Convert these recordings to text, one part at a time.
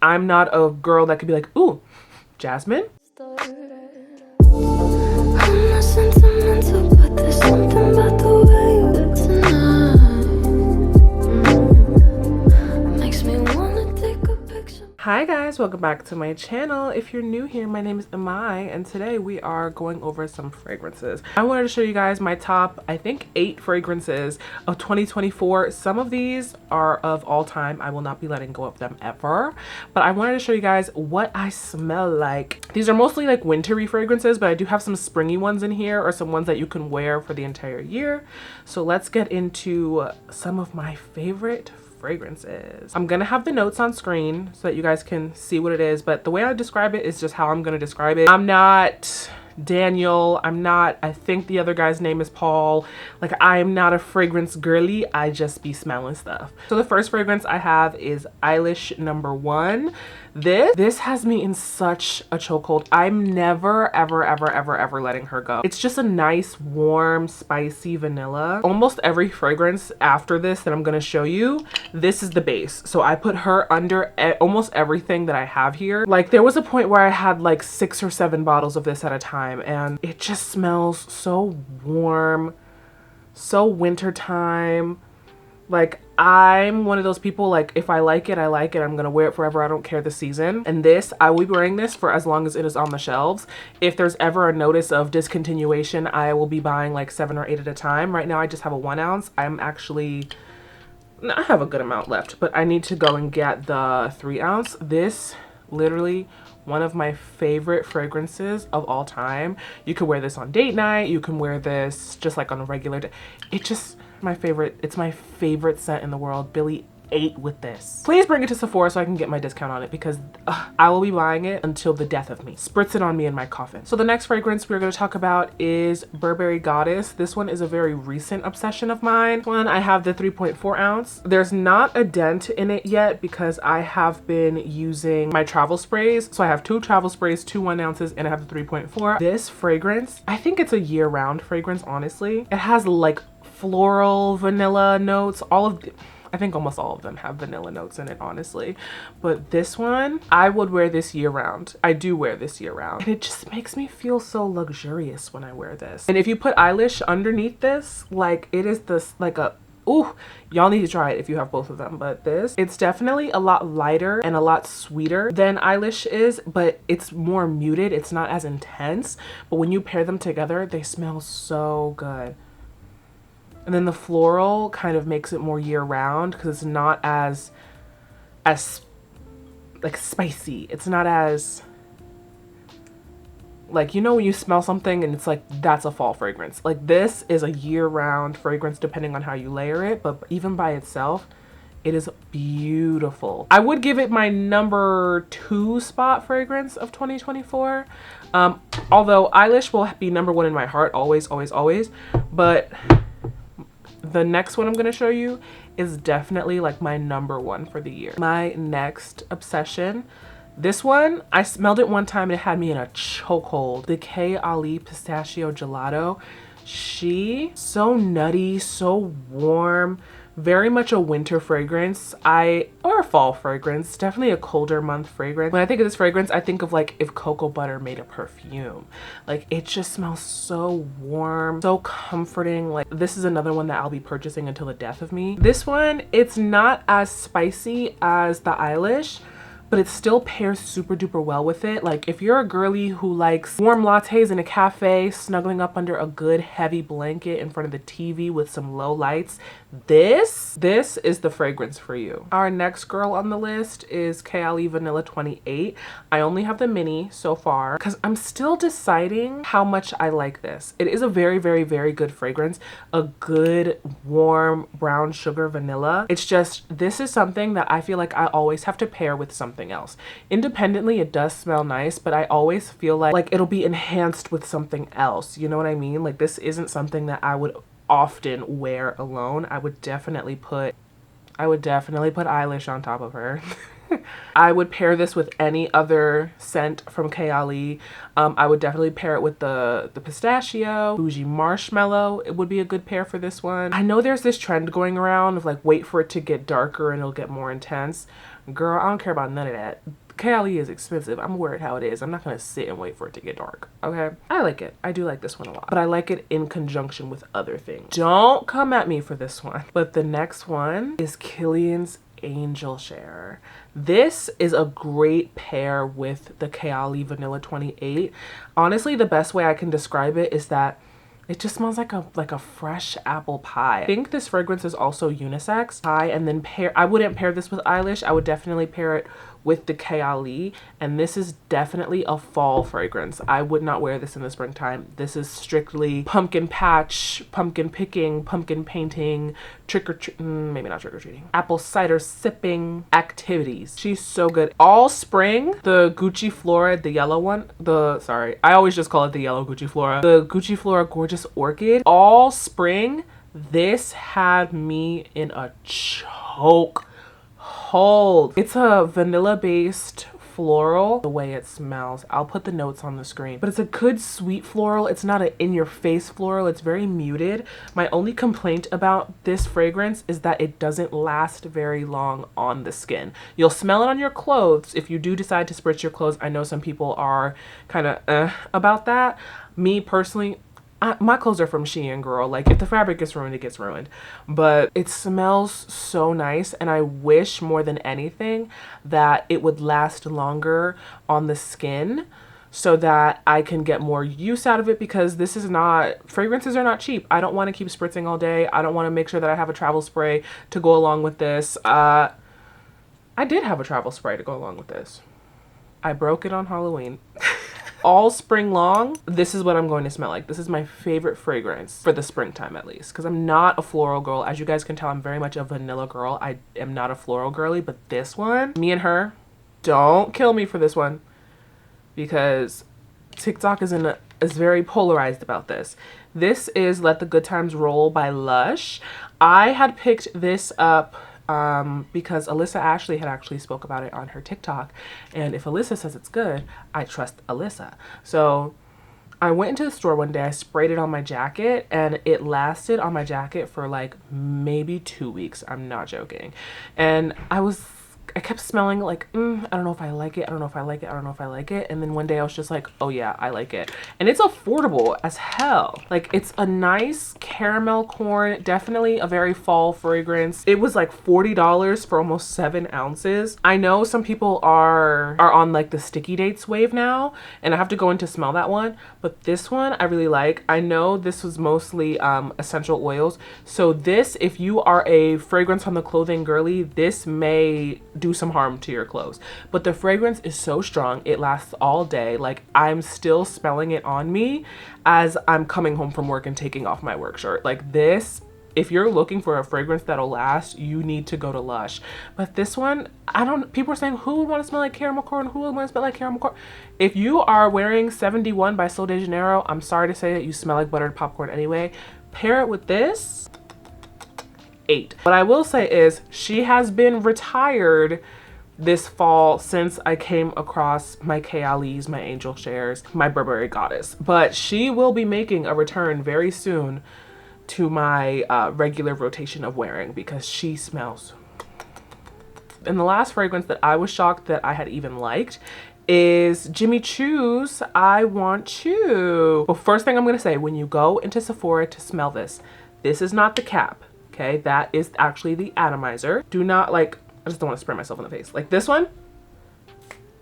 I'm not a girl that could be like, ooh, jasmine. I'm not sentimental, but there's something about the way you look tonight. Makes me wanna take a picture. Hi guys, welcome back to my channel. If you're new here, my name is Imai, and today we are going over some fragrances. I wanted to show you guys my top, I think 8 fragrances of 2024. Some of these are of all time. I will not be letting go of them ever, but I wanted to show you guys what I smell like. These are mostly like wintry fragrances, but I do have some springy ones in here, or some ones that you can wear for the entire year. So let's get into some of my favorite fragrances. I'm gonna have the notes on screen so that you guys can see what it is, but the way I describe it is just how I'm gonna describe it. I'm not Daniel, I think the other guy's name is Paul. Like, I'm not a fragrance girly, I just be smelling stuff. So the first fragrance I have is Eilish #1. This has me in such a chokehold. I'm never ever letting her go. It's just a nice warm spicy vanilla. Almost every fragrance after this that I'm gonna show you, this is the base. So I put her under almost everything that I have here. Like, there was a point where I had like 6 or 7 bottles of this at a time, and it just smells so warm, so wintertime. Like, I'm one of those people, like, if I like it, I like it. I'm gonna wear it forever. I don't care the season. And this, I will be wearing this for as long as it is on the shelves. If there's ever a notice of discontinuation, I will be buying like 7 or 8 at a time. Right now, I just have a 1 ounce. I have a good amount left, but I need to go and get the 3 ounce. This, literally, one of my favorite fragrances of all time. You could wear this on date night. You can wear this just like on a regular day. It's my favorite scent in the world. Billy ate with this. Please bring it to Sephora so I can get my discount on it, because I will be buying it until the death of me. Spritz it on me in my coffin. So the next fragrance we're going to talk about is Burberry Goddess. This one is a very recent obsession of mine. I have the 3.4 ounce. There's not a dent in it yet because I have been using my travel sprays. So I have 2 travel sprays, 2 1 ounces, and I have the 3.4. This fragrance, I think it's a year-round fragrance, honestly. It has like floral vanilla notes. I think almost all of them have vanilla notes in it, honestly. But this one, I would wear this year round. I do wear this year round. And it just makes me feel so luxurious when I wear this. And if you put Eilish underneath this, like, it is this like a, ooh, y'all need to try it if you have both of them. But this, it's definitely a lot lighter and a lot sweeter than Eilish is, but it's more muted. It's not as intense. But when you pair them together, they smell so good. And then the floral kind of makes it more year-round because it's not as like spicy. It's not as, like, you know when you smell something and it's like, that's a fall fragrance. Like, this is a year-round fragrance depending on how you layer it, but even by itself, it is beautiful. I would give it my number 2 spot fragrance of 2024. Although Eilish will be number 1 in my heart, always, always, always. But the next one I'm going to show you is definitely like my number 1 for the year. My next obsession, this one, I smelled it one time and it had me in a chokehold. The K. Ali Pistachio Gelato. So nutty, so warm, very much a winter fragrance, or a fall fragrance, definitely a colder month fragrance. When I think of this fragrance, I think of like if cocoa butter made a perfume. Like, it just smells so warm, so comforting. Like, this is another one that I'll be purchasing until the death of me. This one, it's not as spicy as the Eilish, but it still pairs super duper well with it. Like, if you're a girly who likes warm lattes in a cafe, snuggling up under a good heavy blanket in front of the TV with some low lights, this is the fragrance for you. Our next girl on the list is Kayali Vanilla 28. I only have the mini so far because I'm still deciding how much I like this. It is a very, very, very good fragrance. A good warm brown sugar vanilla. It's just, this is something that I feel like I always have to pair with something else. Independently, it does smell nice, but I always feel like it'll be enhanced with something else. You know what I mean? Like, this isn't something that I would often wear alone. I would definitely put Eilish on top of her. I would pair this with any other scent from Kayali. I would definitely pair it with the pistachio, bougie marshmallow. It would be a good pair for this one. I know there's this trend going around of like, wait for it to get darker and it'll get more intense. Girl, I don't care about none of that. Cali is expensive. I'm worried how it is. I'm not gonna sit and wait for it to get dark. Okay, I like it. I do like this one a lot, but I like it in conjunction with other things. Don't come at me for this one. But the next one is Killian's Angel Share. This is a great pair with the Kayali Vanilla 28. Honestly, the best way I can describe it is that it just smells like a fresh apple pie. I think this fragrance is also unisex. And then I wouldn't pair this with Eilish. I would definitely pair it with the Kayali, and this is definitely a fall fragrance. I would not wear this in the springtime. This is strictly pumpkin patch, pumpkin picking, pumpkin painting, maybe not trick-or-treating, apple cider sipping activities. She's so good. All spring, the Gucci Flora, the yellow one, I always just call it the yellow Gucci Flora, the Gucci Flora Gorgeous Orchid. All spring, this had me in a choke hold. It's a vanilla based floral. The way it smells, I'll put the notes on the screen, but it's a good sweet floral. It's not an in your face floral. It's very muted. My only complaint about this fragrance is that it doesn't last very long on the skin. You'll smell it on your clothes if you do decide to spritz your clothes. I know some people are kind of about that. Me personally, my clothes are from Shein, girl. Like, if the fabric gets ruined, it gets ruined. But it smells so nice, and I wish more than anything that it would last longer on the skin so that I can get more use out of it, because fragrances are not cheap. I don't want to keep spritzing all day. I don't want to make sure that I have a travel spray to go along with this. I did have a travel spray to go along with this. I broke it on Halloween. All spring long, this is what I'm going to smell like. This is my favorite fragrance for the springtime, at least, because I'm not a floral girl. As you guys can tell, I'm very much a vanilla girl. I am not a floral girly, but this one, me and her, don't kill me for this one, because TikTok is very polarized about this. This is Let the Good Times Roll by Lush. I had picked this up because Alyssa Ashley had actually spoke about it on her TikTok, and if Alyssa says it's good, I trust Alyssa. So I went into the store one day, I sprayed it on my jacket, and it lasted on my jacket for like maybe 2 weeks. I'm not joking. And I kept smelling like, I don't know if I like it. I don't know if I like it. I don't know if I like it. And then one day I was just like, oh yeah, I like it. And it's affordable as hell. Like, it's a nice caramel corn, definitely a very fall fragrance. It was like $40 for almost 7 ounces. I know some people are on like the sticky dates wave now, and I have to go in to smell that one. But this one I really like. I know this was mostly essential oils. So this, if you are a fragrance on the clothing girly, this may do some harm to your clothes, but the fragrance is so strong, it lasts all day. Like, I'm still smelling it on me as I'm coming home from work and taking off my work shirt. Like, this, if you're looking for a fragrance that'll last, you need to go to Lush. But this one, people are saying, who would want to smell like caramel corn? Who would want to smell like caramel corn? If you are wearing 71 by Sol de Janeiro, I'm sorry to say that you smell like buttered popcorn anyway. Pair it with this, 8. What I will say is, she has been retired this fall since I came across my Kayalis, my Angel Shares, my Burberry Goddess. But she will be making a return very soon to my regular rotation of wearing, because she smells. And the last fragrance that I was shocked that I had even liked is Jimmy Choo's I Want You. Well, first thing I'm gonna say, when you go into Sephora to smell this, this is not the cap. Okay, that is actually the atomizer. Do not, like, I just don't want to spray myself in the face. Like this one,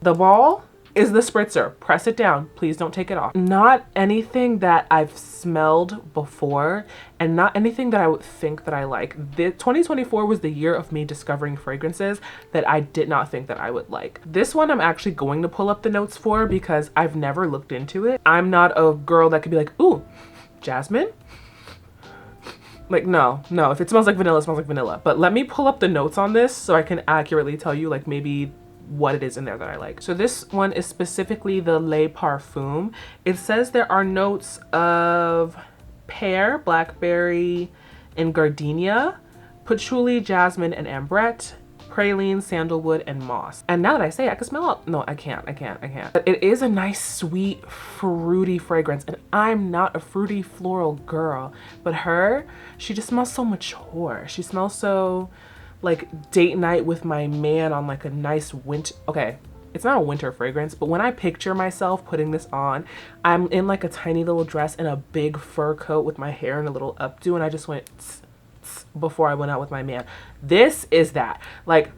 the ball is the spritzer. Press it down. Please don't take it off. Not anything that I've smelled before, and not anything that I would think that I like. 2024 was the year of me discovering fragrances that I did not think that I would like. This one I'm actually going to pull up the notes for, because I've never looked into it. I'm not a girl that could be like, ooh, jasmine? Like, no, if it smells like vanilla, it smells like vanilla. But let me pull up the notes on this so I can accurately tell you, like, maybe what it is in there that I like. So this one is specifically the Le Parfum. It says there are notes of pear, blackberry, and gardenia, patchouli, jasmine, and ambrette, praline, sandalwood, and moss. And now that I say it, I can smell it. No, I can't. But it is a nice, sweet, fruity fragrance, and I'm not a fruity floral girl. But her, she just smells so mature. She smells so like date night with my man on like a nice winter, okay, it's not a winter fragrance, but when I picture myself putting this on, I'm in like a tiny little dress and a big fur coat with my hair in a little updo, and I just went tss, tss, before I went out with my man. This is that, like,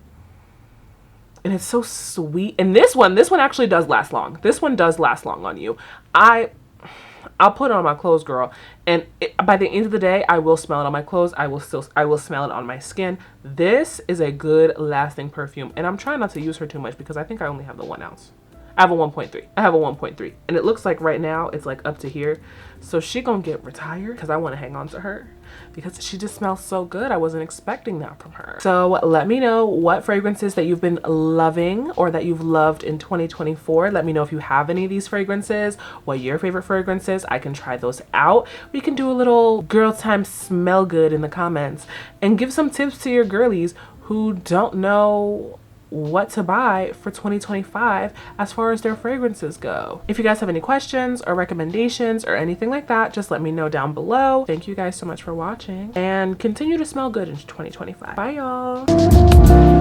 and it's so sweet. And this one actually does last long. This one does last long on you. I'll put it on my clothes, girl, and by the end of the day, I will smell it on my clothes. I will smell it on my skin. This is a good lasting perfume, and I'm trying not to use her too much because I think I only have the 1 ounce. I have a 1.3. I have a 1.3, and it looks like right now it's like up to here. So she gonna get retired because I want to hang on to her because she just smells so good. I wasn't expecting that from her. So let me know what fragrances that you've been loving or that you've loved in 2024. Let me know if you have any of these fragrances, what your favorite fragrances. I can try those out. We can do a little girl time smell good in the comments and give some tips to your girlies who don't know what to buy for 2025 as far as their fragrances go. If you guys have any questions or recommendations or anything like that, just let me know down below. Thank you guys so much for watching and continue to smell good in 2025. Bye y'all.